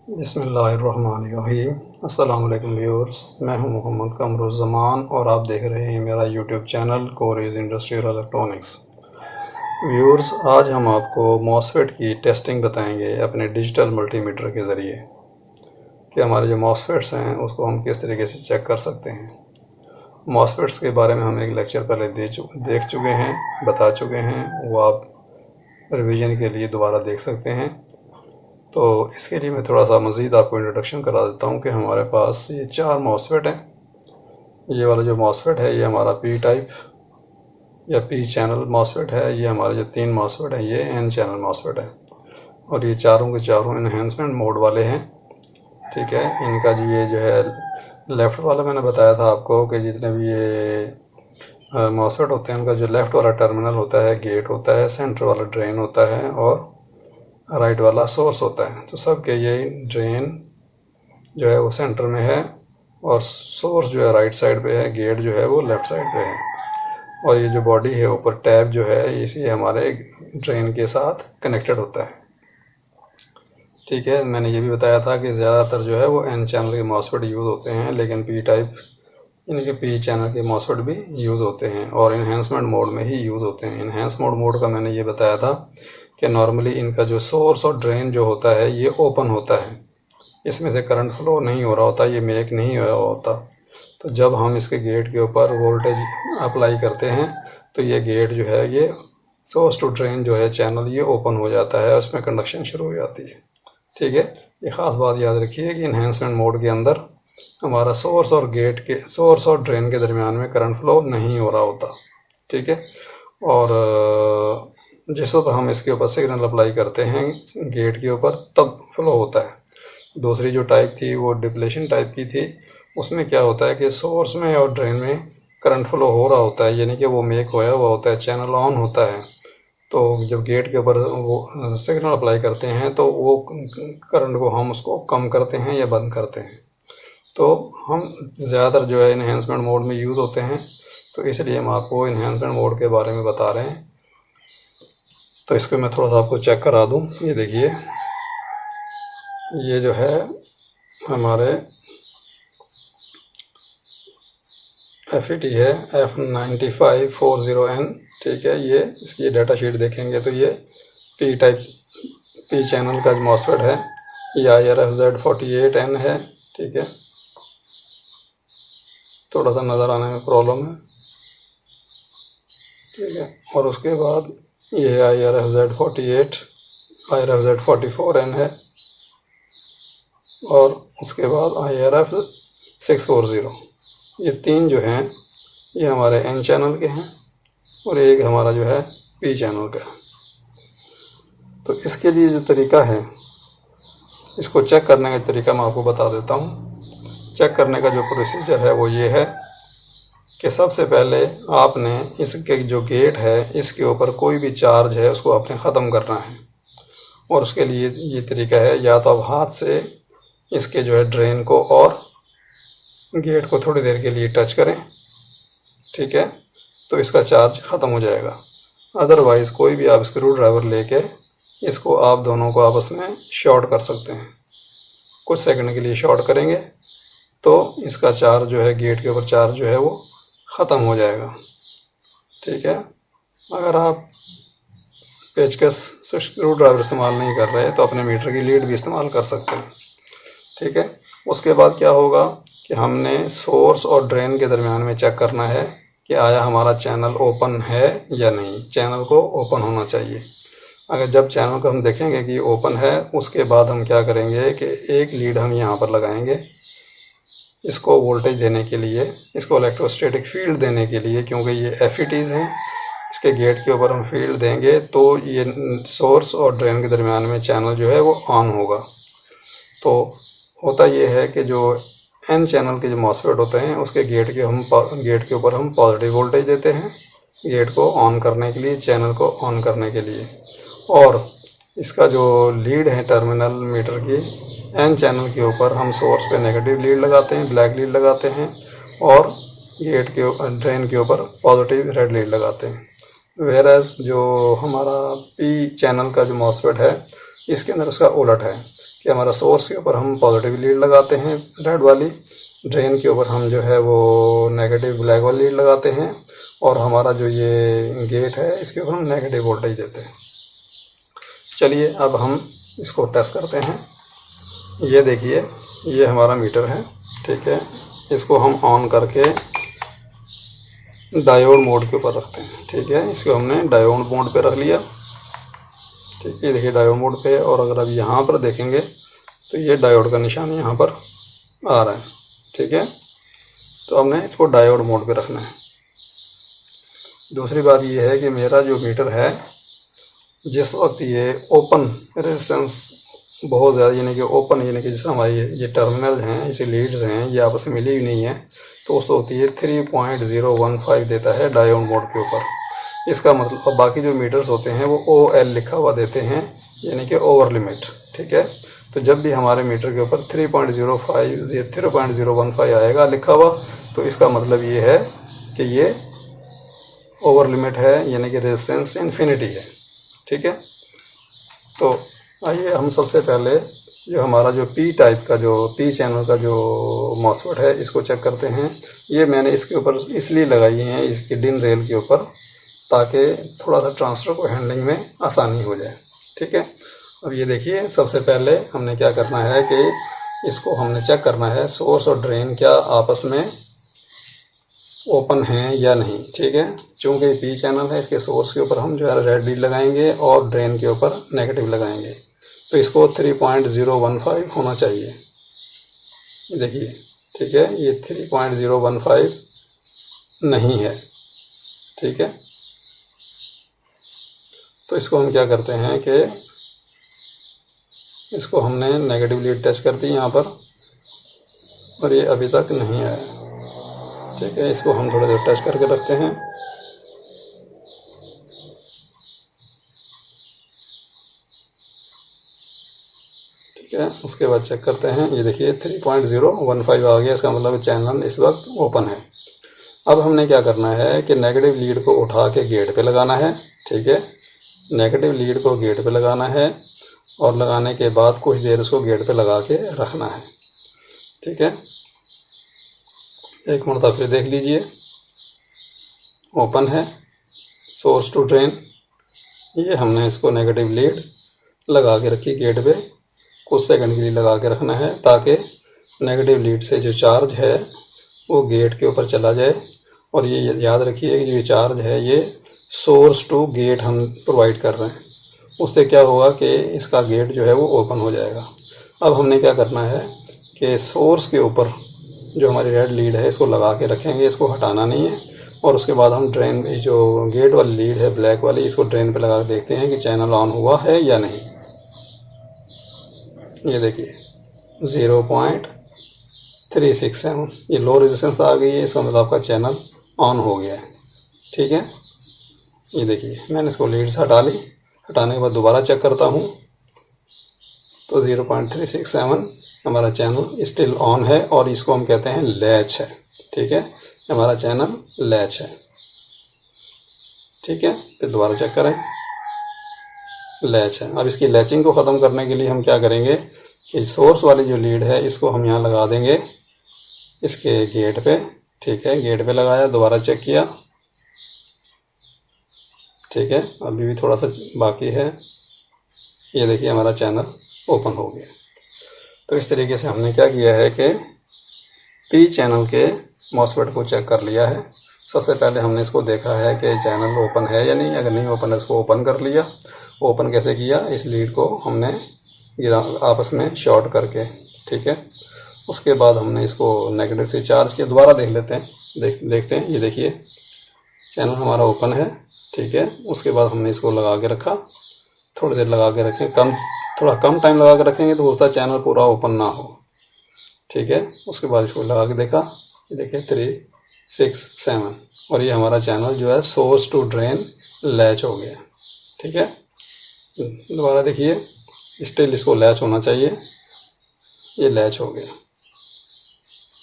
बिस्मिल्लाहिर्रहमानिर्रहीम। अस्सलाम वालेकुम व्यूअर्स, मैं हूं मोहम्मद कमरुज़्ज़मान और आप देख रहे हैं मेरा यूट्यूब चैनल कोरेज़ इंडस्ट्रियल इलेक्ट्रॉनिक्स। व्यूअर्स, आज हम आपको मॉसफेट की टेस्टिंग बताएंगे अपने डिजिटल मल्टीमीटर के ज़रिए कि हमारे जो मॉसफेट्स हैं उसको हम किस तरीके से चेक कर सकते हैं। मॉसफेट्स के बारे में हम एक लेक्चर पहले देख चुके हैं, बता चुके हैं, वो आप रिवीजन के लिए दोबारा देख सकते हैं। तो इसके लिए मैं थोड़ा सा मज़ीद आपको इंट्रोडक्शन करा देता हूँ कि हमारे पास ये 4 मॉसफेट हैं। ये वाला जो मॉसफेट है ये हमारा पी टाइप या पी चैनल मॉसफेट है। ये हमारे जो 3 मॉसफेट हैं ये एन चैनल मॉसफेट है और ये चारों के चारों इन्हेंसमेंट मोड वाले हैं। ठीक है, इनका जो ये जो है लेफ़्ट वाला मैंने बताया था आपको कि जितने भी ये मॉसफेट होते हैं उनका जो लेफ़्ट वाला टर्मिनल होता है गेट होता है, सेंटर वाला ड्रेन होता है और राइट वाला सोर्स होता है। तो सब के ये ड्रेन जो है वो सेंटर में है और सोर्स जो है राइट साइड पे है, गेट जो है वो लेफ़्ट साइड पे है और ये जो बॉडी है ऊपर टैब जो है इसी हमारे ड्रेन के साथ कनेक्टेड होता है। ठीक है, मैंने ये भी बताया था कि ज़्यादातर जो है वो एन चैनल के मॉसफेट यूज़ होते हैं, लेकिन पी टाइप इनके पी चैनल के मॉसफेट भी यूज़ होते हैं और इन्हेंसमेंट मोड में ही यूज़ होते हैं। इन्हेंस मोड का मैंने ये बताया था कि नॉर्मली इनका जो सोर्स और ड्रेन जो होता है ये ओपन होता है, इसमें से करंट फ्लो नहीं हो रहा होता, ये मेक नहीं हो रहा होता। तो जब हम इसके गेट के ऊपर वोल्टेज अप्लाई करते हैं तो ये गेट जो है ये सोर्स टू ड्रेन जो है चैनल ये ओपन हो जाता है और उसमें कंडक्शन शुरू हो जाती है। ठीक है, ये ख़ास बात याद रखिए कि इन्हेंसमेंट मोड के अंदर हमारा सोर्स और ड्रेन के दरमियान में करंट फ्लो नहीं हो रहा होता। ठीक है, और जिस वक्त हम इसके ऊपर सिग्नल अप्लाई करते हैं गेट के ऊपर तब फ्लो होता है। दूसरी जो टाइप थी वो डिप्लेशन टाइप की थी, उसमें क्या होता है कि सोर्स में और ड्रेन में करंट फ्लो हो रहा होता है, यानी कि वो मेक होया हुआ होता है, चैनल ऑन होता है। तो जब गेट के ऊपर वो सिग्नल अप्लाई करते हैं तो वो करंट को हम उसको कम करते हैं या बंद करते हैं। तो हम ज़्यादातर जो है इन्हेंसमेंट मोड में यूज़ होते हैं, तो इसलिए हम आपको इन्हेंसमेंट मोड के बारे में बता रहे हैं। तो इसको मैं थोड़ा सा आपको चेक करा दूं। ये देखिए, ये जो है हमारे FET है F9540N। ठीक है, ये इसकी डाटा शीट देखेंगे तो ये पी चैनल का मॉसफेट है। ये IRFZ48N है। ठीक है, थोड़ा सा नज़र आने में प्रॉब्लम है। ठीक है, और उसके बाद ये है IRFZ44N है और उसके बाद IRF640। ये 3 जो हैं ये हमारे एन चैनल के हैं और एक हमारा जो है पी चैनल का। तो इसके लिए जो तरीका है, इसको चेक करने का तरीका मैं आपको बता देता हूँ। चेक करने का जो प्रोसीजर है वो ये है कि सबसे पहले आपने इसके जो गेट है इसके ऊपर कोई भी चार्ज है उसको आपने ख़त्म करना है और उसके लिए ये तरीका है, या तो आप हाथ से इसके जो है ड्रेन को और गेट को थोड़ी देर के लिए टच करें। ठीक है, तो इसका चार्ज ख़त्म हो जाएगा। अदरवाइज़ कोई भी आप स्क्रू ड्राइवर लेके इसको आप दोनों को आपस में शॉर्ट कर सकते हैं। कुछ सेकंड के लिए शॉर्ट करेंगे तो इसका चार्ज जो है गेट के ऊपर चार्ज जो है वो ख़त्म हो जाएगा। ठीक है, अगर आप पेचकस से स्क्रू ड्राइवर इस्तेमाल नहीं कर रहे तो अपने मीटर की लीड भी इस्तेमाल कर सकते हैं। ठीक है, उसके बाद क्या होगा कि हमने सोर्स और ड्रेन के दरमियान में चेक करना है कि आया हमारा चैनल ओपन है या नहीं। चैनल को ओपन होना चाहिए। अगर जब चैनल को हम देखेंगे कि ओपन है, उसके बाद हम क्या करेंगे कि एक लीड हम यहाँ पर लगाएंगे इसको वोल्टेज देने के लिए, इसको इलेक्ट्रोस्टैटिक फील्ड देने के लिए, क्योंकि ये FETs हैं। इसके गेट के ऊपर हम फील्ड देंगे तो ये सोर्स और ड्रेन के दरमियान में चैनल जो है वो ऑन होगा। तो होता ये है कि जो एन चैनल के जो मॉसफेट होते हैं उसके गेट के ऊपर हम पॉजिटिव वोल्टेज देते हैं गेट को ऑन करने के लिए, चैनल को ऑन करने के लिए। और इसका जो लीड है टर्मिनल मीटर की एन चैनल के ऊपर हम सोर्स पे नेगेटिव लीड लगाते हैं, ब्लैक लीड लगाते हैं, और गेट के ड्रेन के ऊपर पॉजिटिव रेड लीड लगाते हैं। वेरएस जो हमारा पी चैनल का जो मॉसफेट है इसके अंदर उसका उलट है। कि हमारा सोर्स के ऊपर हम पॉजिटिव लीड लगाते हैं रेड वाली, ड्रेन के ऊपर हम जो है वो नेगेटिव ब्लैक वाली लीड लगाते हैं, और हमारा जो ये गेट है इसके ऊपर हम नेगेटिव वोल्टेज देते हैं। चलिए अब हम इसको टेस्ट करते हैं। ये देखिए, ये हमारा मीटर है, ठीक है। इसको हम ऑन करके डायोड मोड के ऊपर रखते हैं, ठीक है। इसको हमने डायोड मोड पे रख लिया, ठीक है। देखिए डायोड मोड पे, और अगर अब यहाँ पर देखेंगे तो ये डायोड का निशान यहाँ पर आ रहा है, ठीक है। तो हमने इसको डायोड मोड पे रखना है। दूसरी बात ये है कि मेरा जो मीटर है, जिस वक्त ये ओपन रेजिस्टेंस बहुत ज़्यादा, यानी कि ओपन, यानी कि जैसे हमारी ये टर्मिनल हैं, इसे लीड्स हैं, ये आपस में मिली हुई नहीं है, तो उस वक्त ये 3.015 देता है डायोड मोड के ऊपर। इसका मतलब बाकी जो मीटर्स होते हैं वो OL लिखा हुआ देते हैं, यानी कि ओवर लिमिट, ठीक है। तो जब भी हमारे मीटर के ऊपर 3.015 आएगा लिखा हुआ, तो इसका मतलब ये है कि ये ओवर लिमिट है, यानी कि रेजिस्टेंस इन्फिनिटी है, ठीक है। तो आइए हम सबसे पहले जो हमारा जो P टाइप का, जो P चैनल का जो मॉसफेट है, इसको चेक करते हैं। ये मैंने इसके ऊपर इसलिए लगाई है, इसकी डिन रेल के ऊपर, ताकि थोड़ा सा ट्रांसफ़र को हैंडलिंग में आसानी हो जाए, ठीक है। अब ये देखिए, सबसे पहले हमने क्या करना है कि इसको हमने चेक करना है सोर्स और ड्रेन क्या आपस में ओपन हैं या नहीं, ठीक है। चूँकि P चैनल है, इसके सोर्स के ऊपर हम जो है रेड लीड लगाएंगे और ड्रेन के ऊपर नेगेटिव लगाएंगे, तो इसको 3.015 होना चाहिए। ये देखिए, ठीक है, ये 3.015 नहीं है, ठीक है। तो इसको हम क्या करते हैं कि इसको हमने नेगेटिव लीड टच कर दी यहाँ पर, और ये अभी तक नहीं आया, ठीक है। इसको हम थोड़ा देर टच करके रखते हैं। ठीक है, उसके बाद चेक करते हैं। ये देखिए 3.015 आ गया, इसका मतलब चैनल इस वक्त ओपन है। अब हमने क्या करना है कि नेगेटिव लीड को उठा के गेट पे लगाना है, ठीक है। नेगेटिव लीड को गेट पे लगाना है, और लगाने के बाद कुछ देर उसको गेट पे लगा के रखना है, ठीक है। एक मरतबा फिर देख लीजिए, ओपन है सोर्स टू ड्रेन। ये हमने इसको नेगेटिव लीड लगा के रखी गेट पे, कुछ सेकंड के लिए लगा के रखना है, ताकि नेगेटिव लीड से जो चार्ज है वो गेट के ऊपर चला जाए। और ये याद रखिए कि ये चार्ज है, ये सोर्स टू गेट हम प्रोवाइड कर रहे हैं, उससे क्या होगा कि इसका गेट जो है वो ओपन हो जाएगा। अब हमने क्या करना है कि सोर्स के ऊपर जो हमारी रेड लीड है इसको लगा के रखेंगे, इसको हटाना नहीं है। और उसके बाद हम ड्रेन, जो गेट वाली लीड है ब्लैक वाली, इसको ड्रेन पे लगा के देखते हैं कि चैनल ऑन हुआ है या नहीं। ये देखिए 0.367, ये लो रेजिस्टेंस आ गई है, इसका मतलब आपका चैनल ऑन हो गया है, ठीक है। ये देखिए मैंने इसको लीड से हटा ली, हटाने के बाद दोबारा चेक करता हूँ, तो 0.367 हमारा चैनल स्टिल ऑन है, और इसको हम कहते हैं लैच है, ठीक है। हमारा चैनल लैच है, ठीक है। फिर दोबारा चेक करें, लैच है। अब इसकी लैचिंग को ख़त्म करने के लिए हम क्या करेंगे कि सोर्स वाली जो लीड है इसको हम यहाँ लगा देंगे इसके गेट पे, ठीक है। गेट पे लगाया, दोबारा चेक किया, ठीक है। अभी भी थोड़ा सा बाकी है। ये देखिए हमारा चैनल ओपन हो गया। तो इस तरीके से हमने क्या किया है कि P चैनल के मॉसफेट को चेक कर लिया है। सबसे पहले हमने इसको देखा है कि चैनल ओपन है या नहीं। अगर नहीं ओपन है इसको ओपन कर लिया। ओपन कैसे किया, इस लीड को हमने गिरा आपस में शॉर्ट करके, ठीक है। उसके बाद हमने इसको नेगेटिव से चार्ज किया। दोबारा देख लेते हैं, देखते हैं। ये देखिए चैनल हमारा ओपन है, ठीक है। उसके बाद हमने इसको लगा के रखा, थोड़ी देर लगा के रखें, थोड़ा कम टाइम लगा के रखेंगे तो हो सकता है चैनल पूरा ओपन ना हो, ठीक है। उसके बाद इसको लगा के देखा, ये देखिए 367, और ये हमारा चैनल जो है सोर्स टू ड्रेन लैच हो गया, ठीक है। दोबारा देखिए, स्टिल इसको लैच होना चाहिए, ये लैच हो गया,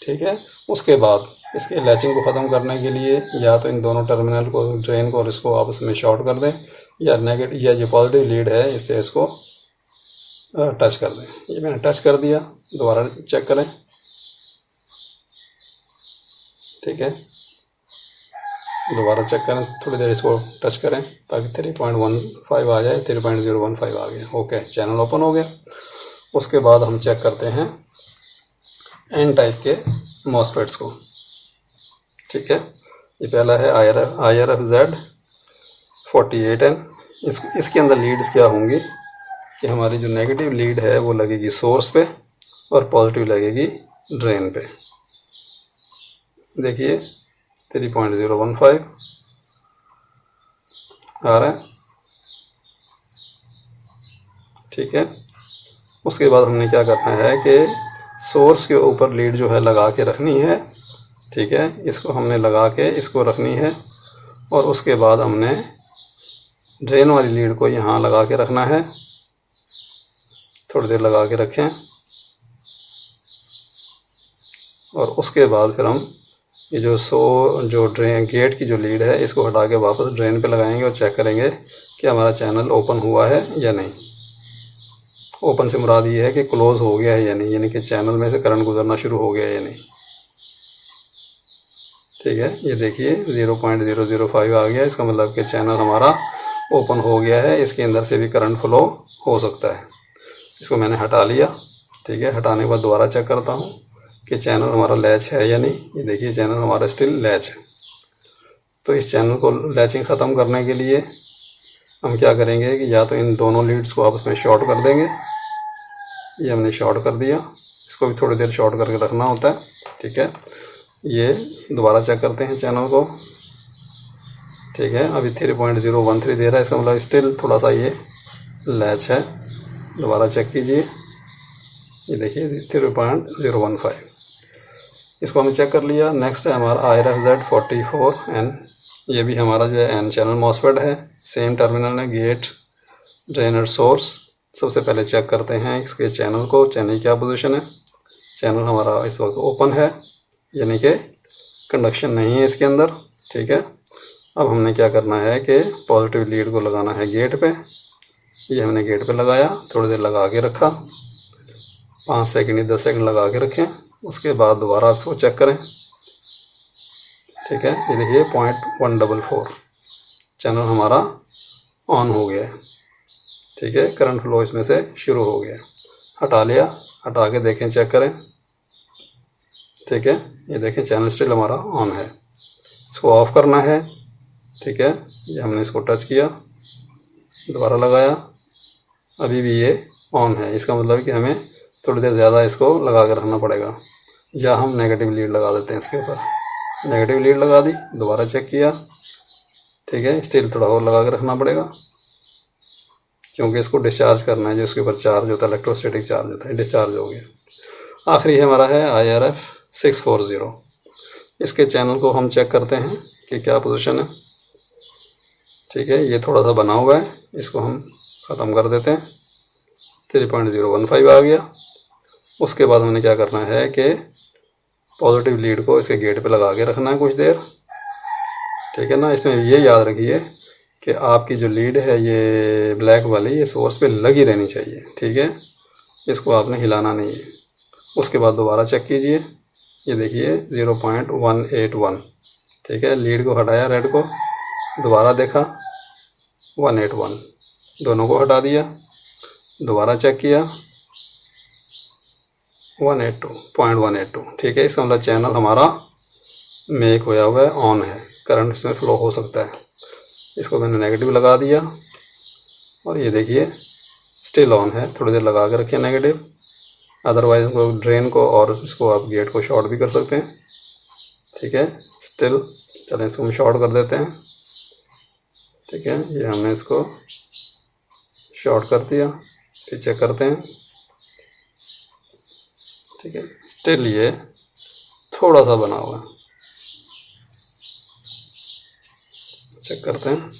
ठीक है। उसके बाद इसके लैचिंग को ख़त्म करने के लिए या तो इन दोनों टर्मिनल को, ड्रेन को और इसको आपस में शॉर्ट कर दें, या नेगेटिव, या जो पॉजिटिव लीड है इससे इसको टच कर दें। ये मैंने टच कर दिया, दोबारा चेक करें। ठीक है, दोबारा चेक करें, थोड़ी देर इसको टच करें ताकि 3.15 आ जाए। 3.015 आ गया। ओके, चैनल ओपन हो गया। उसके बाद हम चेक करते हैं एन टाइप के मॉसफेट्स को। ठीक है, ये पहला है IRF-Z48N। इसके अंदर लीड्स क्या होंगी कि हमारी जो नेगेटिव लीड है वो लगेगी सोर्स पे और पॉजिटिव लगेगी ड्रेन पे। देखिए 3.015 आ रहा है। ठीक है, उसके बाद हमने क्या करना है कि सोर्स के ऊपर लीड जो है लगा के रखनी है। ठीक है, इसको हमने लगा के इसको रखनी है और उसके बाद हमने ड्रेन वाली लीड को यहाँ लगा के रखना है। थोड़ी देर लगा के रखें और उसके बाद फिर हम ये जो ड्रेन गेट की जो लीड है इसको हटा के वापस ड्रेन पे लगाएंगे और चेक करेंगे कि हमारा चैनल ओपन हुआ है या नहीं। ओपन से मुराद ये है कि क्लोज़ हो गया है या नहीं, यानी कि चैनल में से करंट गुजरना शुरू हो गया है या नहीं। ठीक है, ये देखिए 0.005 आ गया। इसका मतलब कि चैनल हमारा ओपन हो गया है, इसके अंदर से भी करंट फ्लो हो सकता है। इसको मैंने हटा लिया। ठीक है, हटाने के बाद दोबारा चेक करता हूँ कि चैनल हमारा लैच है या नहीं। ये देखिए चैनल हमारा स्टिल लैच है। तो इस चैनल को लैचिंग ख़त्म करने के लिए हम क्या करेंगे कि या तो इन दोनों लीड्स को आपस में शॉर्ट कर देंगे। ये हमने शॉर्ट कर दिया, इसको भी थोड़ी देर शॉर्ट करके रखना होता है। ठीक है, ये दोबारा चेक करते हैं चैनल को। ठीक है, अभी 3.013 दे रहा है, इसका मतलब स्टिल थोड़ा सा ये लैच है। दोबारा चेक कीजिए, ये देखिए 3.015। इसको हमने चेक कर लिया। नेक्स्ट है हमारा IRF-Z44N। ये भी हमारा जो है एन चैनल मॉसफेट है। सेम टर्मिनल है, गेट, ड्रेन और सोर्स। सबसे पहले चेक करते हैं इसके चैनल को, चैनल क्या पोजीशन है। चैनल हमारा इस वक्त ओपन है, यानी कि कंडक्शन नहीं है इसके अंदर। ठीक है, अब हमने क्या करना है कि पॉजिटिव लीड को लगाना है गेट पे। ये हमने गेट पे लगाया, थोड़ी देर लगा के रखा, 5 सेकंड या 10 सेकंड लगा के रखें। उसके बाद दोबारा आप इसको चेक करें। ठीक है, ये देखिए 0.144 चैनल हमारा ऑन हो गया है। ठीक है, करंट फ्लो इसमें से शुरू हो गया। हटा लिया, हटा के देखें, चेक करें। ठीक है, ये देखें चैनल स्टिल हमारा ऑन है। इसको ऑफ करना है। ठीक है, ये हमने इसको टच किया, दोबारा लगाया, अभी भी ये ऑन है। इसका मतलब है कि हमें थोड़ी देर ज़्यादा इसको लगा कर रखना पड़ेगा, या हम नेगेटिव लीड लगा देते हैं इसके ऊपर। नेगेटिव लीड लगा दी, दोबारा चेक किया। ठीक है, स्टिल थोड़ा और लगा कर रखना पड़ेगा क्योंकि इसको डिस्चार्ज करना है। जो इसके ऊपर चार्ज होता है, इलेक्ट्रोस्टैटिक चार्ज होता है, डिस्चार्ज हो गया। आखिरी हमारा है IRF-640। इसके चैनल को हम चेक करते हैं कि क्या पोजीशन है। ठीक है, ये थोड़ा सा बना हुआ है, इसको हम ख़त्म कर देते हैं। 3.015 आ गया। उसके बाद हमने क्या करना है कि पॉजिटिव लीड को इसके गेट पे लगा के रखना है कुछ देर। ठीक है ना, इसमें ये याद रखिए कि आपकी जो लीड है ये ब्लैक वाली, ये सोर्स पे लगी रहनी चाहिए। ठीक है, इसको आपने हिलाना नहीं है। उसके बाद दोबारा चेक कीजिए, ये देखिए 0.181। ठीक है, लीड को हटाया रेड को, दोबारा देखा 181, दोनों को हटा दिया, दोबारा चेक किया 182.182। ठीक है, इसका मतलब चैनल हमारा मेक होया हुआ है, ऑन है, करंट इसमें फ्लो हो सकता है। इसको मैंने नेगेटिव लगा दिया और ये देखिए स्टिल ऑन है। थोड़ी देर लगा के रखिए नेगेटिव, अदरवाइज ड्रेन को और इसको आप गेट को शॉर्ट भी कर सकते हैं। ठीक है, स्टिल चलें इसको हम शॉर्ट कर देते हैं। ठीक है, ये हमने इसको शॉर्ट कर दिया, फिर चेक करते हैं। ठीक है, स्टिल ये थोड़ा सा बना हुआ है, चेक करते हैं।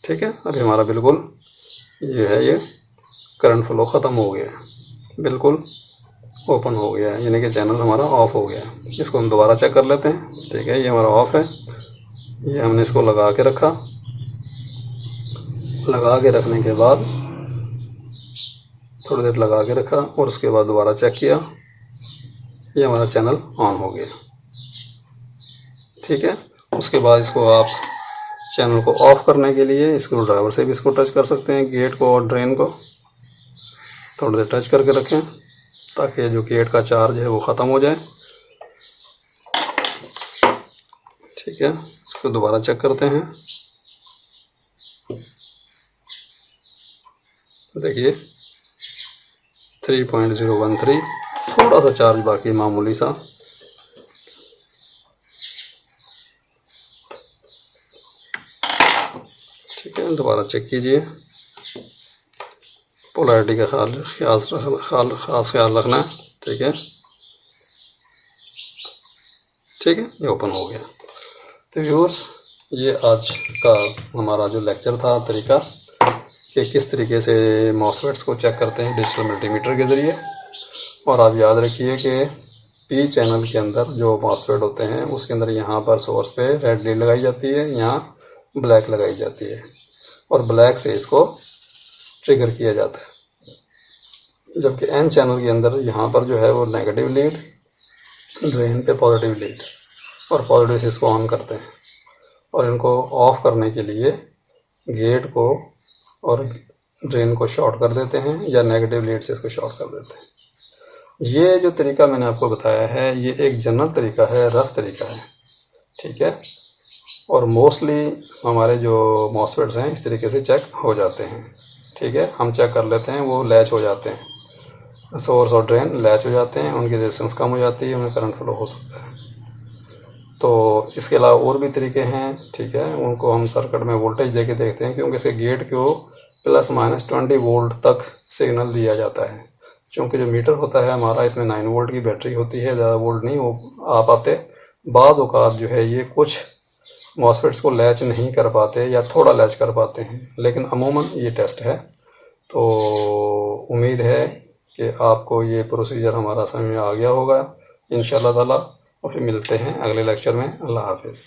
ठीक है, अभी हमारा बिल्कुल ये है, ये करंट फ्लो ख़त्म हो गया है, बिल्कुल ओपन हो गया है, यानी कि चैनल हमारा ऑफ हो गया है। इसको हम दोबारा चेक कर लेते हैं। ठीक है, ये हमारा ऑफ है, ये हमने इसको लगा के रखा। लगा के रखने के बाद थोड़ी देर लगा के रखा और उसके बाद दोबारा चेक किया, ये हमारा चैनल ऑन हो गया। ठीक है, उसके बाद इसको आप चैनल को ऑफ करने के लिए स्क्रू ड्राइवर से भी इसको टच कर सकते हैं, गेट को और ड्रेन को थोड़ी देर टच करके रखें ताकि जो गेट का चार्ज है वो ख़त्म हो जाए। ठीक है, इसको दोबारा चेक करते हैं। देखिए 3.013, थोड़ा सा चार्ज बाकी, मामूली सा। ठीक है, दोबारा चेक कीजिए, पोलैरिटी का खास ख्याल रखना है। ठीक है, ठीक है, ये ओपन हो गया। तो व्यूअर्स, ये आज का हमारा जो लेक्चर था, तरीका कि किस तरीके से मॉसफेट्स को चेक करते हैं डिजिटल मल्टीमीटर के ज़रिए। और आप याद रखिए कि पी चैनल के अंदर जो मॉसफेट होते हैं उसके अंदर यहाँ पर सोर्स पे रेड लीड लगाई जाती है, यहाँ ब्लैक लगाई जाती है और ब्लैक से इसको ट्रिगर किया जाता है। जबकि एन चैनल के अंदर यहाँ पर जो है वो नेगेटिव लीड, ड्रेन पे पॉजिटिव लीड, और पॉजिटिव से इसको ऑन करते हैं। और इनको ऑफ करने के लिए गेट को और ड्रेन को शॉर्ट कर देते हैं या नेगेटिव लीड से इसको शॉर्ट कर देते हैं। ये जो तरीका मैंने आपको बताया है ये एक जनरल तरीका है, रफ तरीका है। ठीक है, और मोस्टली हमारे जो मॉसफेट्स हैं इस तरीके से चेक हो जाते हैं। ठीक है, हम चेक कर लेते हैं, वो लैच हो जाते हैं, सोर्स और ड्रेन लैच हो जाते हैं, उनकी रेजिस्टेंस कम हो जाती है, उनमें करंट फ्लो हो सकता है। तो इसके अलावा और भी तरीके हैं। ठीक है, उनको हम सर्किट में वोल्टेज दे के देखते हैं, क्योंकि इसके गेट को ±20 वोल्ट तक सिग्नल दिया जाता है। क्योंकि जो मीटर होता है हमारा, इसमें 9 वोल्ट की बैटरी होती है, ज़्यादा वोल्ट नहीं आ पाते। बाज़ औक़ात जो है ये कुछ मॉसफेट्स को लैच नहीं कर पाते या थोड़ा लैच कर पाते हैं, लेकिन अमूमन ये टेस्ट है। तो उम्मीद है कि आपको ये प्रोसीजर हमारा समझ में आ गया होगा इंशाअल्लाह ताला। और फिर मिलते हैं अगले लेक्चर में। अल्लाह हाफिज़।